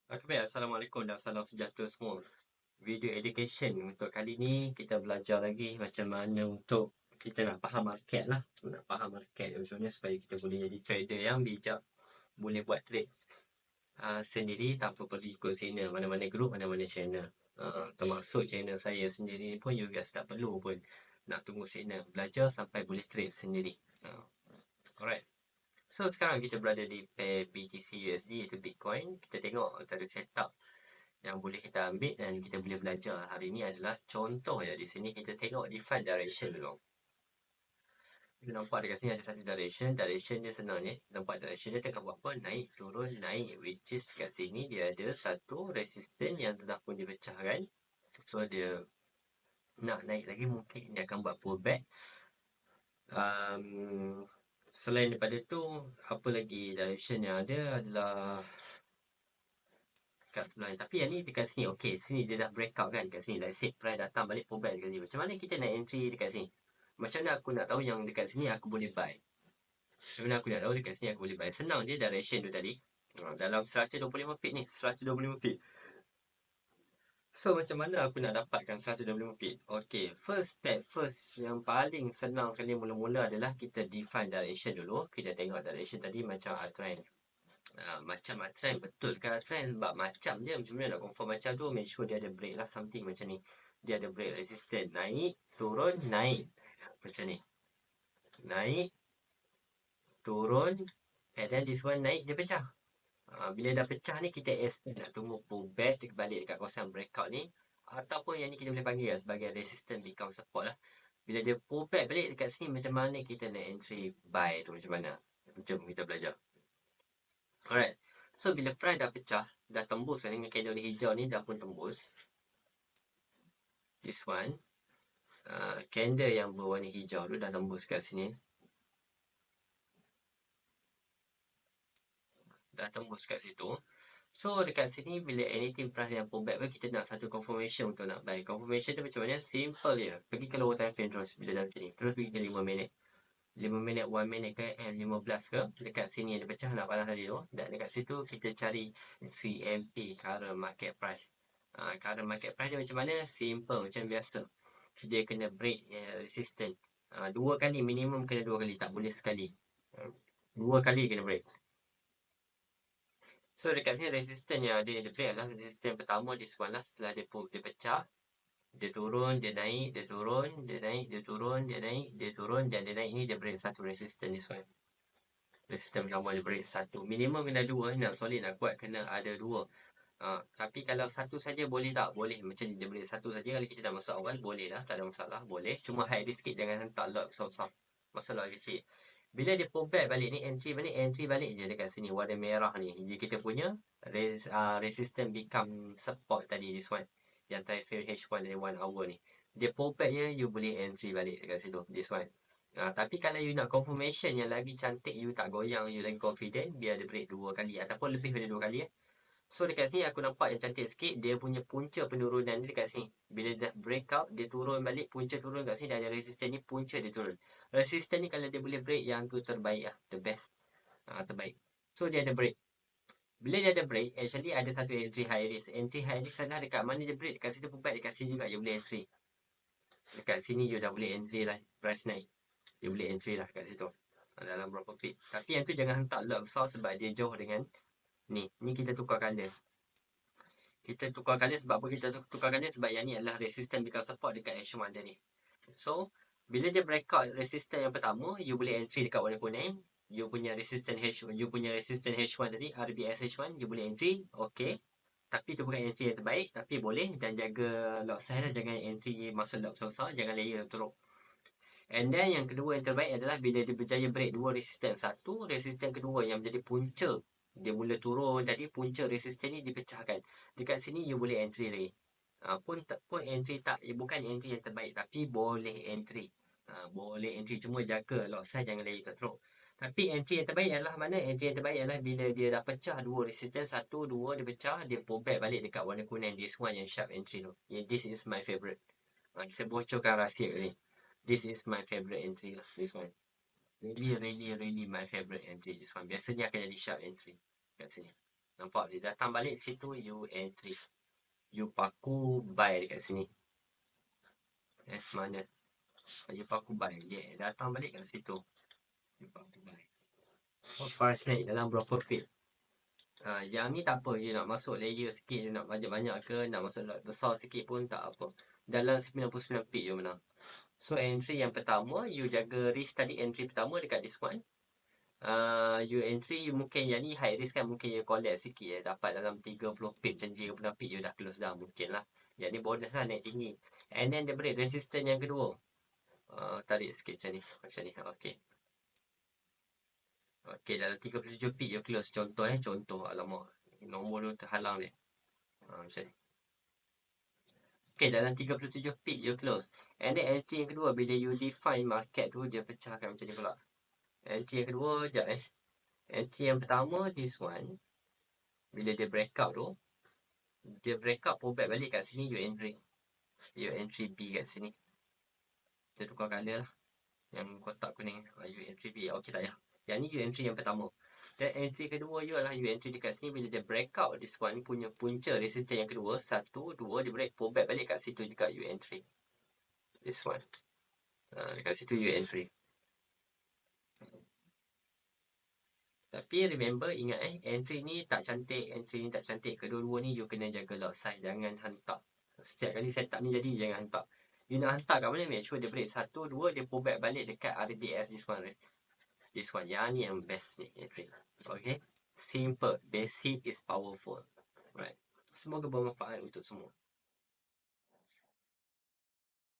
Okey, baik. Assalamualaikum dan salam sejahtera semua. Video education untuk kali ni kita belajar lagi macam mana untuk kita nak faham market lah. Nak faham market macam mana supaya kita boleh jadi trader yang bijak, boleh buat trades sendiri tanpa perlu ikut signal mana-mana group, mana-mana channel. Termasuk channel saya sendiri pun juga tak perlu pun nak tunggu signal. Belajar sampai boleh trade sendiri. Alright. So sekarang kita berada di pair BTC USD iaitu Bitcoin. Kita tengok antara setup yang boleh kita ambil dan kita boleh belajar hari ni adalah contoh ya. Di sini kita tengok define direction dulu. Kita nampak dekat sini ada satu direction dia senang ni. Nampak direction dia tengah buat apa? Naik, turun, naik. Which is dekat sini dia ada satu resistance yang telah pun dipecahkan. So dia nak naik lagi mungkin dia akan buat pullback. Selain daripada tu, apa lagi direction yang ada adalah kat sebelah ni. Tapi yang ni dekat sini. Okey, sini dia dah breakout kan kat sini. Like say price datang balik pullback dekat sini. Macam mana kita nak entry dekat sini? Macam mana aku nak tahu yang dekat sini aku boleh buy? Macam mana aku nak tahu dekat sini aku boleh buy? Senang je direction tu tadi. Dalam 125 pip ni. 125 pip. So macam mana aku nak dapatkan 125 pip? Okey, first step, yang paling senang sekali mula-mula adalah kita define direction dulu. Kita tengok direction tadi macam uptrend. Macam uptrend, betul kan uptrend? Sebab macam je, macam mana nak confirm macam tu? Make sure dia ada break lah something macam ni. Dia ada break resistant. Naik, turun, naik. Macam ni. Naik, turun, and then this one naik, dia pecah. Bila dah pecah ni, kita expect nak tunggu pullback balik dekat kawasan breakout ni. Ataupun yang ni kita boleh panggil lah sebagai resistant become support lah. Bila dia pullback balik dekat sini, macam mana kita nak entry buy tu macam mana? Jom kita belajar. Alright. So, bila price dah pecah, dah tembus dengan candle hijau ni dah pun tembus. This one. Candle yang berwarna hijau tu dah tembus kat sini. Dah tembus kat situ. So, dekat sini bila anything price yang pullback pun kita nak satu confirmation untuk nak buy. Confirmation tu macam mana? Simple je. Pergi ke lower time frame terus bila dah macam ni. Terus pergi ke 5 minit. 5 minit, 1 minit ke, and 15 ke. Dekat sini ada pecah nak panas tadi tu. Dan dekat situ kita cari CMP, current market price. Current market price dia macam mana? Simple, macam biasa. Dia kena break resistance. 2 kali, minimum kena 2 kali. Tak boleh sekali. 2 kali kena break. So dekat sini resistance yang ada dia break adalah resistance pertama di sebelah setelah dia pecah. Dia turun, dia naik, dia turun, dia naik, dia turun, dia naik, dia turun dan dia naik ni dia break satu resistance this one. Resistance pertama dia break satu. Minimum kena 2. Nak solid nak kuat kena ada 2. Tapi kalau satu saja boleh tak? Boleh. Macam dia boleh satu saja kalau kita dah masuk awal boleh lah. Tak ada masalah. Boleh. Cuma high risk sikit jangan hentak lot besar-besar. Masalah kecil. Bila dia pullback balik ni, entry balik je dekat sini. Warna merah ni. Jadi kita punya resistance become support tadi. This one. Yang time frame H1 dari 1 hour ni. Dia pullback je, you boleh entry balik dekat situ. This one. Tapi kalau you nak confirmation yang lagi cantik, you tak goyang, you lagi confident, biar dia break 2 kali. Ataupun lebih daripada 2 kali So dekat sini aku nampak yang cantik sikit. Dia punya punca penurunan dia dekat sini. Bila dah breakout, dia turun balik. Punca turun kat sini. Dah ada resistance ni. Punca dia turun. Resistance ni kalau dia boleh break, yang tu terbaik lah. The best. Terbaik. So dia ada break. Bila dia ada break, actually ada satu entry high risk. Entry high risk adalah dekat mana dia break. Dekat situ pullback. Dekat sini juga you boleh entry. Dekat sini you dah boleh entry lah. Price naik. You boleh entry lah kat situ. Dalam berapa pip. Tapi yang tu jangan hentak lot besar sebab dia jauh dengan ni. Ni kita tukar colour. Kita tukar colour sebab apa kita tukar colour? Sebab yang ni adalah resistance become support dekat H1 tadi. So, bila dia breakout resistance yang pertama, you boleh entry dekat warna kuning. You punya resistance H1 tadi, RBS H1, you boleh entry. Okay. Tapi tu bukan entry yang terbaik. Tapi boleh. Dan jaga lot size lah. Jangan entry masuk lot besar-besar. Jangan layer teruk. And then yang kedua yang terbaik adalah bila dia berjaya break 2 resistance. Satu, resistance kedua yang menjadi punca. Dia mula turun tadi, punca resistance ni dipecahkan. Dekat sini you boleh entry lagi. Pun entry tak, bukan entry yang terbaik tapi boleh entry. Boleh entry, cuma jaga lot size jangan lagi teruk. Tapi entry yang terbaik adalah mana? Entry yang terbaik adalah bila dia dah pecah 2 resistance. 1, 2 dia pecah, dia pullback balik dekat warna kuning. This one yang sharp entry tu. This is my favourite. Kita bocorkan rahsia ni. This is my favourite entry lah. This one. Really my favourite entry. This one. Biasanya akan jadi sharp entry. Kat sini. Nampak dia datang balik situ, you entry. You paku buy dekat sini. Mana? You paku buy. Dia datang balik kat situ. You paku buy. Price naik dalam berapa pit. Yang ni tak apa. You nak masuk layer sikit, you nak banyak-banyak ke, nak masuk lot besar sikit pun tak apa. Dalam 99 pit you menang. So entry yang pertama, you jaga risk tadi entry pertama dekat this one. You entry, you mungkin yang ni high risk kan, mungkin you collect sikit dapat dalam 30 pip macam 30 pip you dah close dah mungkin lah. Yang ni bonus lah naik tinggi. And then dia break resistance yang kedua. Tarik sikit macam ni. Okay. Okay, dalam 37 pip you close. Contoh. Alamak. Nombor tu terhalang dia. Macam ni. Okay, dalam 37 pip you close. And then entry yang kedua, bila you define market tu, dia pecahkan macam ni pula. Entry yang kedua, sekejap Entry yang pertama, this one. Bila dia break out tu, dia break out pullback balik kat sini, you entry. You entry B kat sini. Kita tukar colour lah. Yang kotak kuning. You entry B. Okay, tak payah. Yang ni you entry yang pertama. Dan entry kedua you adalah you entry dekat sini. Bila dia break out, this one punya punca resistance yang kedua. 1, 2, dia break pullback balik kat situ juga you entry. This one. Dekat situ you entry. Tapi remember, ingat entry ni tak cantik, entry ni tak cantik. Kedua-dua ni you kena jaga lot size. Jangan hantar. Setiap kali setup ni jadi, jangan hantar. You nak hantar kat mana, make sure dia break 1, 2, dia pull back balik dekat RBS this one. This one. Yang ni yang best ni, entry. Okay? Simple. Basic is powerful. Right. Semoga bermanfaat untuk semua.